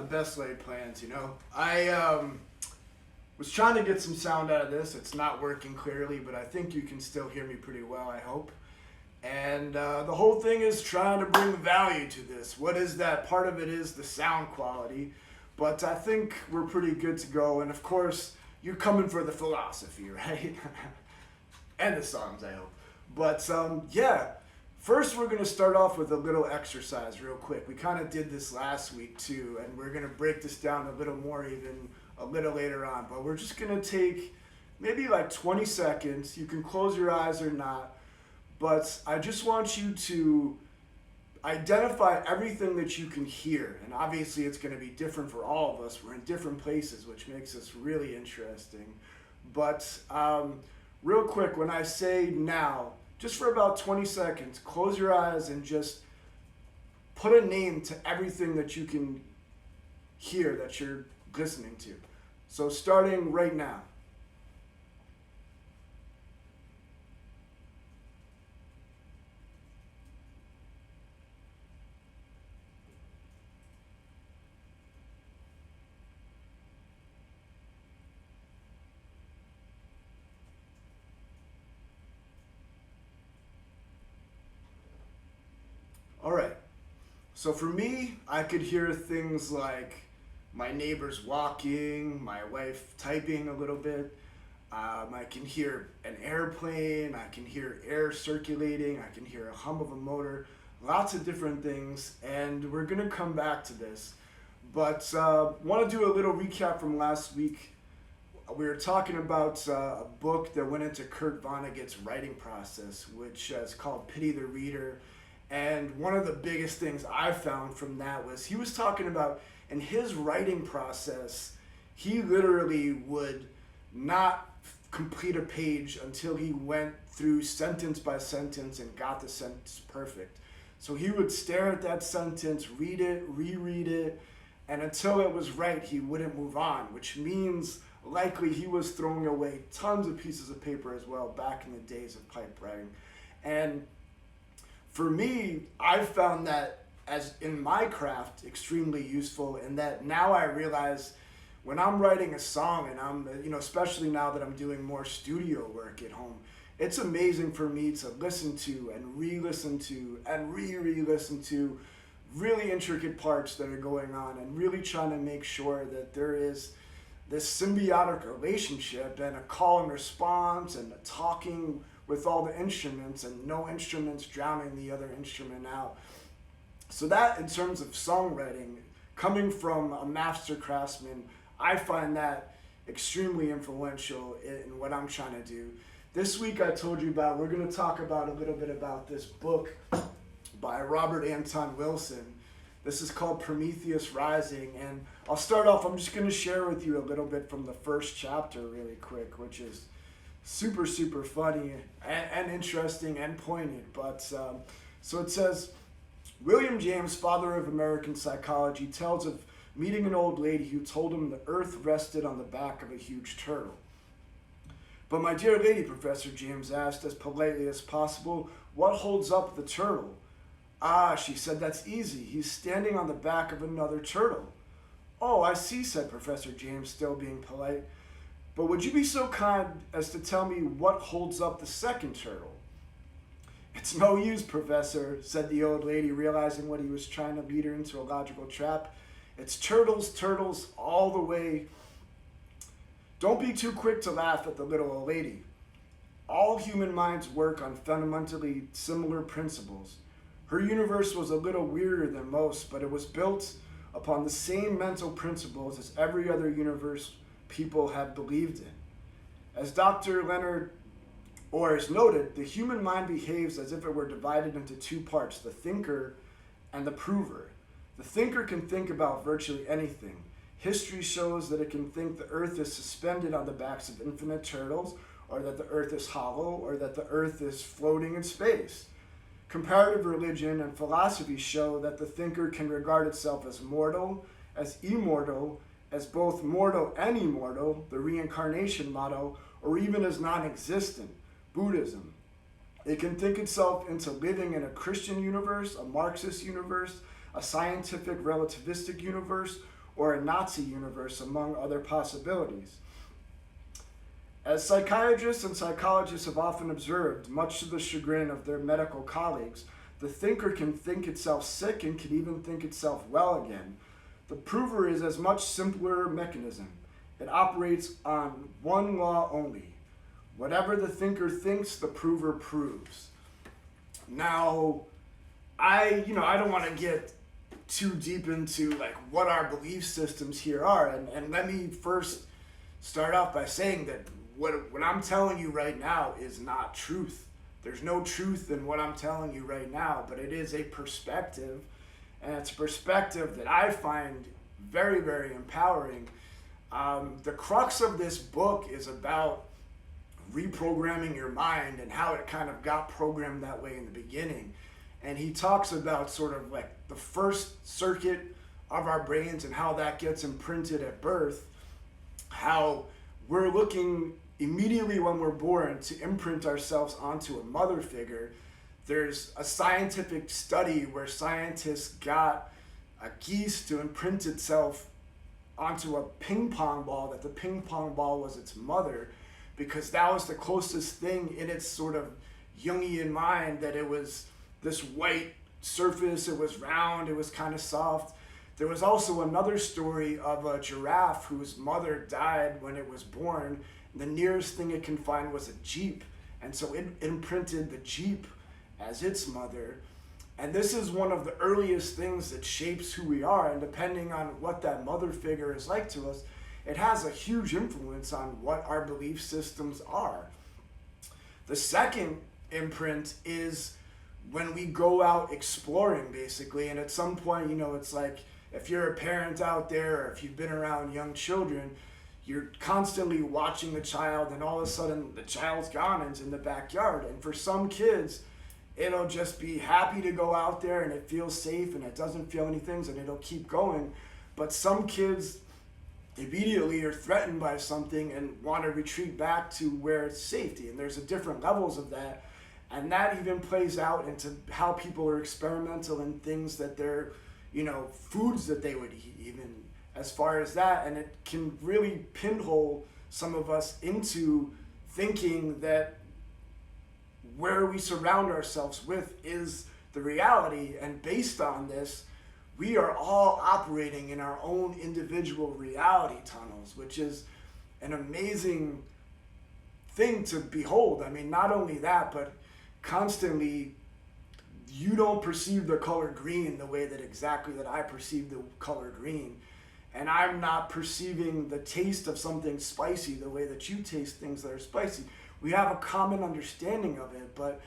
best laid plans, you know. I was trying to get some sound out of this. It's not working clearly, but I think you can still hear me pretty well, I hope. And the whole thing is trying to bring value to this. What is that? Part of it is the sound quality, but I think we're pretty good to go. And of course, you're coming for the philosophy, right? And the songs, I hope. But yeah, first we're going to start off with a little exercise real quick. We kind of did this last week too, and we're going to break this down a little more even a little later on. But we're just going to take maybe like 20 seconds. You can close your eyes or not. But I just want you to identify everything that you can hear. And obviously it's going to be different for all of us. We're in different places, which makes this really interesting. But real quick, when I say now, just for about 20 seconds, close your eyes and just put a name to everything that you can hear that you're listening to. So starting right now. All right. So for me, I could hear things like my neighbors walking, my wife typing a little bit. I can hear an airplane. I can hear air circulating. I can hear a hum of a motor. Lots of different things. And we're going to come back to this. But want to do a little recap from last week. We were talking about a book that went into Kurt Vonnegut's writing process, which is called Pity the Reader. And one of the biggest things I found from that was he was talking about in his writing process, he literally would not complete a page until he went through sentence by sentence and got the sentence perfect. So he would stare at that sentence, read it, reread it, and until it was right, he wouldn't move on, which means likely he was throwing away tons of pieces of paper as well back in the days of typewriting. And for me, I've found that as in my craft extremely useful, in that now I realize when I'm writing a song and I'm, especially now that I'm doing more studio work at home, it's amazing for me to listen to and re-listen to and re-listen to really intricate parts that are going on and really trying to make sure that there is this symbiotic relationship and a call and response and a talking with all the instruments and no instruments drowning the other instrument out. So that in terms of songwriting, coming from a master craftsman, I find that extremely influential in what I'm trying to do. This week I told you about, we're going to talk about a little bit about this book by Robert Anton Wilson. This is called Prometheus Rising, and I'll start off, I'm just going to share with you a little bit from the first chapter really quick, which is super, super funny and interesting and poignant. But so it says, William James, father of American psychology, tells of meeting an old lady who told him the earth rested on the back of a huge turtle. But my dear lady, Professor James asked as politely as possible, what holds up the turtle? Ah, she said, that's easy. He's standing on the back of another turtle. Oh, I see, said Professor James, still being polite. But would you be so kind as to tell me what holds up the second turtle? It's no use, Professor, said the old lady, realizing what he was trying to lead her into a logical trap. It's turtles, turtles, all the way. Don't be too quick to laugh at the little old lady. All human minds work on fundamentally similar principles. Her universe was a little weirder than most, but it was built upon the same mental principles as every other universe people have believed in. As Dr. Leonard Orr noted, the human mind behaves as if it were divided into two parts, the thinker and the prover. The thinker can think about virtually anything. History shows that it can think the earth is suspended on the backs of infinite turtles, or that the earth is hollow, or that the earth is floating in space. Comparative religion and philosophy show that the thinker can regard itself as mortal, as immortal, as both mortal and immortal, the reincarnation motto, or even as non-existent, Buddhism. It can think itself into living in a Christian universe, a Marxist universe, a scientific relativistic universe, or a Nazi universe, among other possibilities. As psychiatrists and psychologists have often observed, much to the chagrin of their medical colleagues, the thinker can think itself sick and can even think itself well again. The prover is a much simpler mechanism. It operates on one law only. Whatever the thinker thinks, the prover proves. Now, I don't want to get too deep into like what our belief systems here are, and let me first start off by saying that what I'm telling you right now is not truth. There's no truth in what I'm telling you right now, but it is a perspective, and it's a perspective that I find very, very empowering. The crux of this book is about reprogramming your mind and how it kind of got programmed that way in the beginning. And he talks about sort of like the first circuit of our brains and how that gets imprinted at birth, how we're looking immediately when we're born to imprint ourselves onto a mother figure. There's a scientific study where scientists got a geese to imprint itself onto a ping pong ball, that the ping pong ball was its mother, because that was the closest thing in its sort of Jungian mind, that it was this white surface, it was round, it was kind of soft. There was also another story of a giraffe whose mother died when it was born. The nearest thing it can find was a jeep, and so it imprinted the jeep as its mother. And this is one of the earliest things that shapes who we are, and depending on what that mother figure is like to us, it has a huge influence on what our belief systems are. The second imprint is when we go out exploring, basically, and at some point, it's like if you're a parent out there, or if you've been around young children, you're constantly watching the child, and all of a sudden the child's gone and it's in the backyard. And for some kids, it'll just be happy to go out there and it feels safe and it doesn't feel anything, and it'll keep going. But some kids immediately are threatened by something and want to retreat back to where it's safety. And there's different levels of that. And that even plays out into how people are experimental in things that they're, foods that they would eat, even as far as that. And it can really pinhole some of us into thinking that where we surround ourselves with is the reality. And based on this, we are all operating in our own individual reality tunnels, which is an amazing thing to behold. I mean, not only that, but constantly you don't perceive the color green the way that exactly that I perceive the color green. And I'm not perceiving the taste of something spicy the way that you taste things that are spicy. We have a common understanding of it, but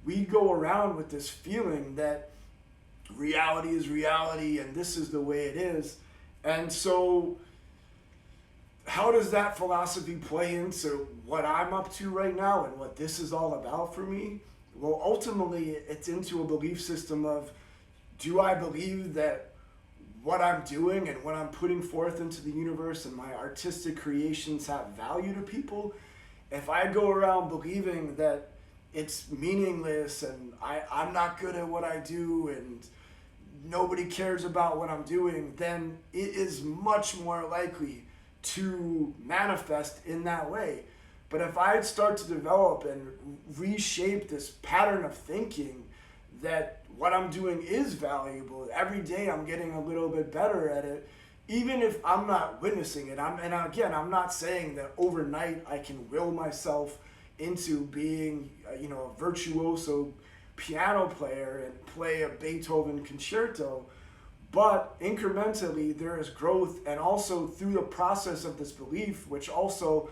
we go around with this feeling that reality is reality and this is the way it is. And so how does that philosophy play into what I'm up to right now and what this is all about for me? Well, ultimately, it's into a belief system of, do I believe that what I'm doing and what I'm putting forth into the universe and my artistic creations have value to people? If I go around believing that it's meaningless and I'm not good at what I do and nobody cares about what I'm doing, then it is much more likely to manifest in that way. But if I start to develop and reshape this pattern of thinking that what I'm doing is valuable, every day I'm getting a little bit better at it, even if I'm not witnessing it. I'm not saying that overnight I can will myself into being a virtuoso piano player and play a Beethoven concerto, but incrementally there is growth. And also through the process of this belief, which also,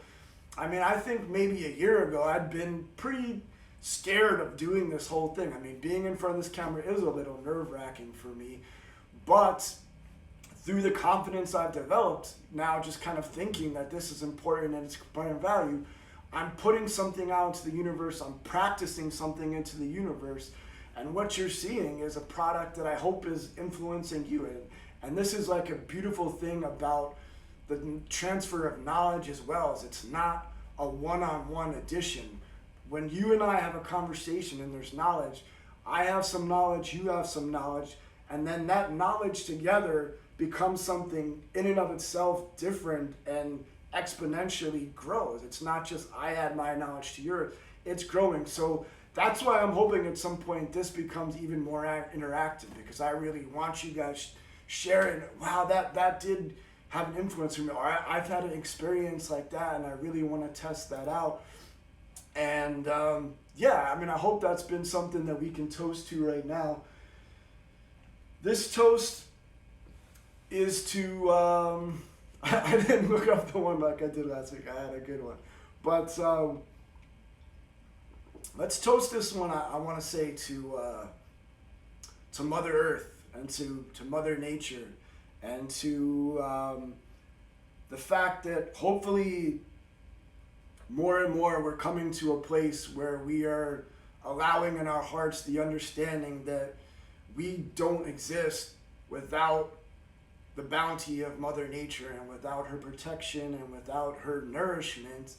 I think maybe a year ago I'd been pretty scared of doing this whole thing. Being in front of this camera is a little nerve-wracking for me, but through the confidence I've developed now, just kind of thinking that this is important and it's providing value, I'm putting something out into the universe, I'm practicing something into the universe, and what you're seeing is a product that I hope is influencing you. And this is like a beautiful thing about the transfer of knowledge as well, as it's not a one-on-one addition. When you and I have a conversation and there's knowledge, I have some knowledge, you have some knowledge, and then that knowledge together becomes something in and of itself different and exponentially grows. It's not just I add my knowledge to yours, it's growing. So that's why I'm hoping at some point this becomes even more interactive, because I really want you guys sharing, wow, that did have an influence on me, or I've had an experience like that and I really want to test that out. And yeah, I mean, I hope that's been something that we can toast to right now. This toast is to, I didn't look up the one like I did last week. I had a good one. But let's toast this one. I want to say to Mother Earth and to Mother Nature, and to the fact that hopefully more and more we're coming to a place where we are allowing in our hearts the understanding that we don't exist without the bounty of Mother Nature and without her protection and without her nourishment.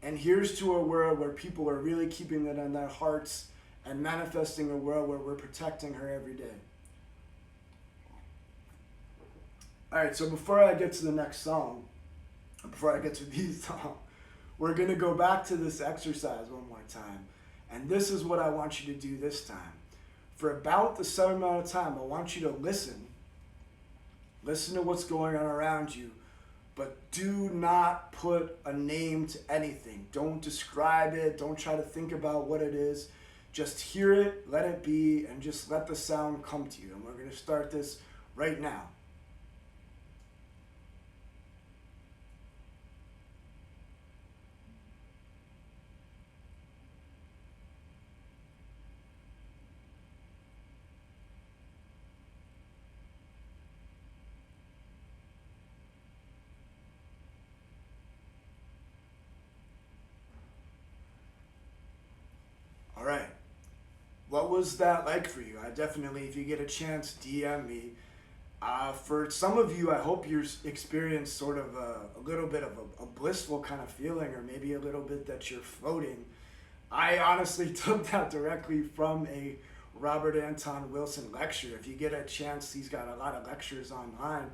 And here's to a world where people are really keeping it in their hearts and manifesting a world where we're protecting her every day. All right, so before I get to the next song, before I get to these songs, we're going to go back to this exercise one more time. And this is what I want you to do this time. For about the same amount of time, I want you to listen. Listen to what's going on around you. But do not put a name to anything. Don't describe it. Don't try to think about what it is. Just hear it, let it be, and just let the sound come to you. And we're going to start this right now. All right. What was that like for you? I definitely, if you get a chance, DM me. For some of you, I hope you experienced sort of a little bit of a blissful kind of feeling, or maybe a little bit that you're floating. I honestly took that directly from a Robert Anton Wilson lecture. If you get a chance, he's got a lot of lectures online.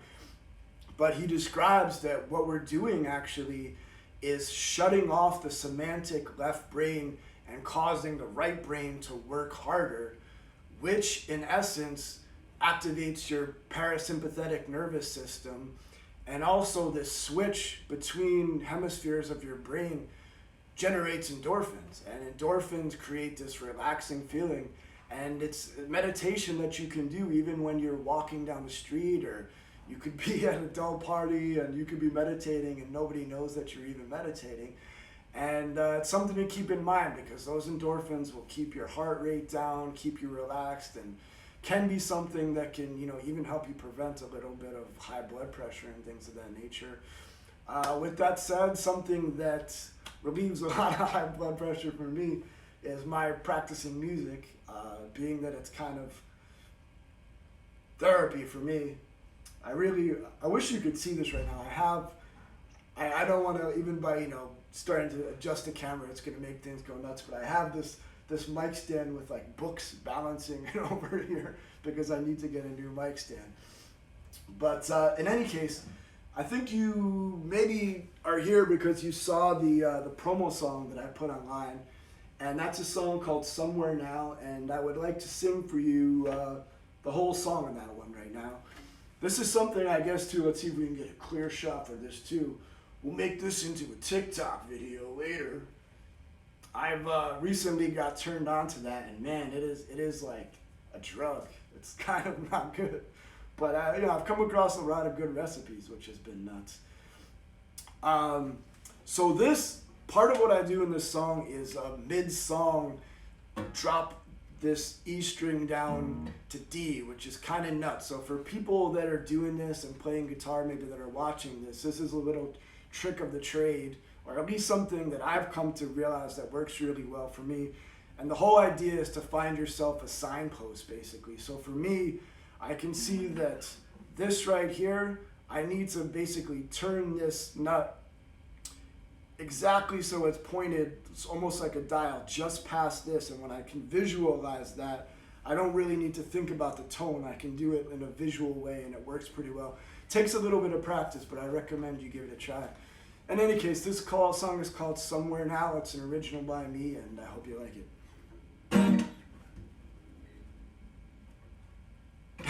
But he describes that what we're doing actually is shutting off the semantic left brain and causing the right brain to work harder, which in essence activates your parasympathetic nervous system. And also this switch between hemispheres of your brain generates endorphins, and endorphins create this relaxing feeling. And it's meditation that you can do even when you're walking down the street, or you could be at an adult party and you could be meditating and nobody knows that you're even meditating. And it's something to keep in mind, because those endorphins will keep your heart rate down, keep you relaxed, and can be something that can, even help you prevent a little bit of high blood pressure and things of that nature. With that said, something that relieves a lot of high blood pressure for me is my practicing music, being that it's kind of therapy for me. I wish you could see this right now. I don't want to, even by, starting to adjust the camera, it's going to make things go nuts, but I have this mic stand with like books balancing it over here because I need to get a new mic stand. But in any case, I think you maybe are here because you saw the promo song that I put online, and that's a song called Somewhere Now, and I would like to sing for you the whole song on that one right now. This is something, I guess, too, let's see if we can get a clear shot for this too. We'll make this into a TikTok video later. I've recently got turned on to that, and man, it is like a drug. It's kind of not good, but I've come across a lot of good recipes, which has been nuts. So this part of what I do in this song is mid-song drop this E string down to D, which is kind of nuts. So for people that are doing this and playing guitar, maybe that are watching this is a little trick of the trade, or at least something that I've come to realize that works really well for me. And the whole idea is to find yourself a signpost, basically. So for me, I can see that this right here, I need to basically turn this nut exactly so it's pointed, it's almost like a dial, just past this. And when I can visualize that, I don't really need to think about the tone. I can do it in a visual way, and it works pretty well. Takes a little bit of practice, but I recommend you give it a try. In any case, this song is called Somewhere Now. It's an original by me, and I hope you like it.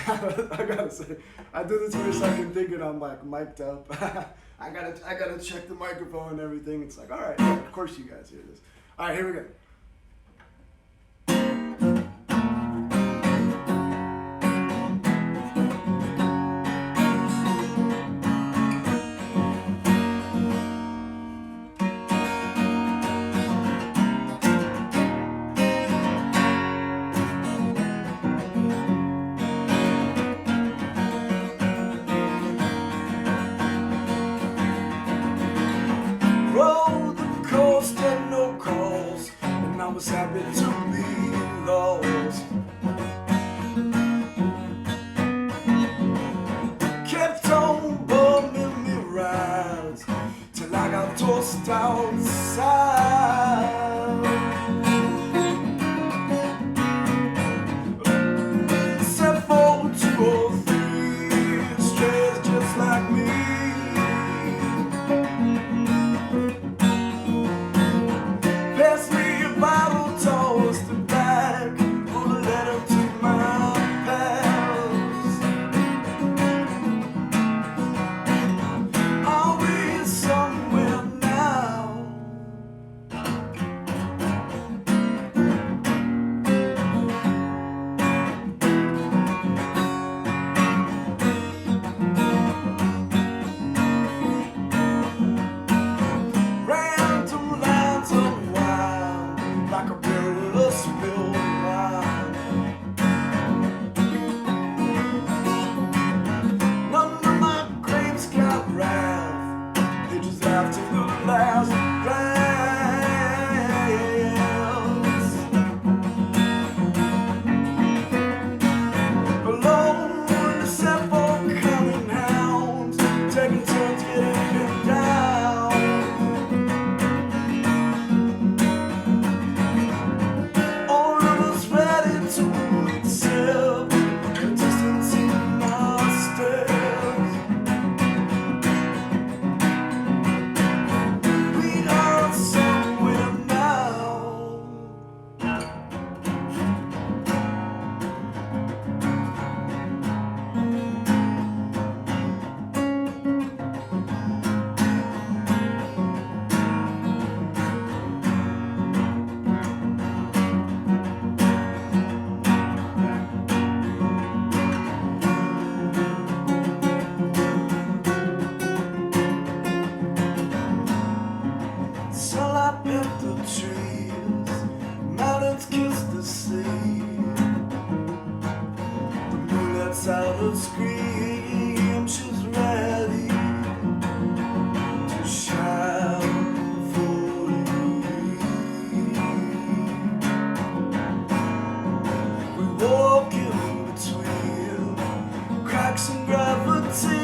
I gotta say, I did this for a second thinking I'm like mic'd up. I gotta check the microphone and everything. It's like, all right, yeah, of course you guys hear this. All right, here we go. Roll the coast and no calls, and I was happy to be lost. Kept on bumming me rides till I got tossed outside. Except for 2 or 3 strays just like me. Pass me a bottle, tossed it back, wrote a letter to my pals. Are we somewhere now? Random lines unwound like a barrel of spilled wine. None of my grapes got wrath, they just laughed at the last glance. Alone, except for coming hounds, taking turns getting it down. All of us ready to accept the distance in our steps. We are somewhere now. Sunlight bent the trees, mountains kiss the sea. The moonlight's out of scream, she's ready to shine for you. We walk in between cracks and gravity.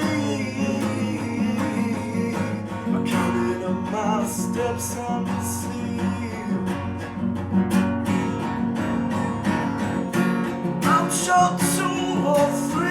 I counted up my steps on the sea. I'm sure 2 or 3.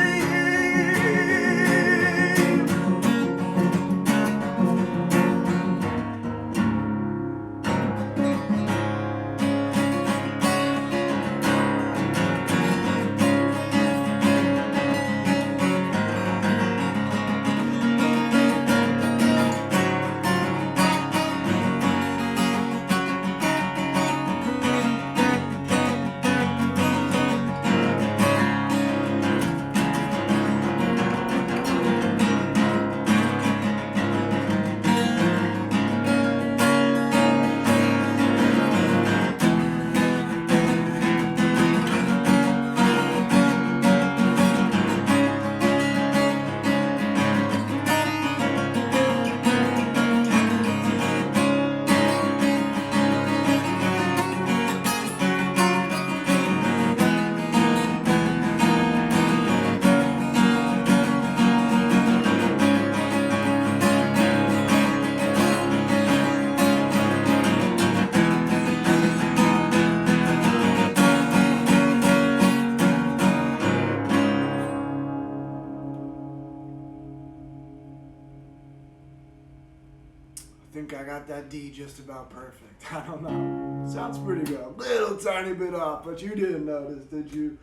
think I got that D just about perfect. I don't know. Sounds pretty good. A little tiny bit off, but you didn't notice, did you?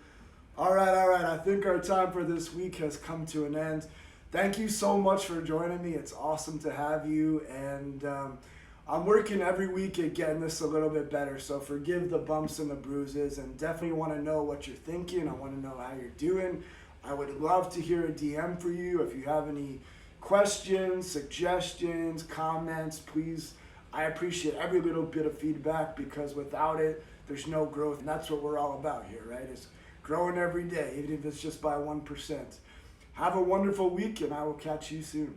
All right. I think our time for this week has come to an end. Thank you so much for joining me. It's awesome to have you, and I'm working every week at getting this a little bit better, so forgive the bumps and the bruises, and definitely want to know what you're thinking. I want to know how you're doing. I would love to hear a DM for you. If you have any questions, suggestions, comments, please. I appreciate every little bit of feedback, because without it, there's no growth, and that's what we're all about here, right? It's growing every day, even if it's just by 1%. Have a wonderful week, and I will catch you soon.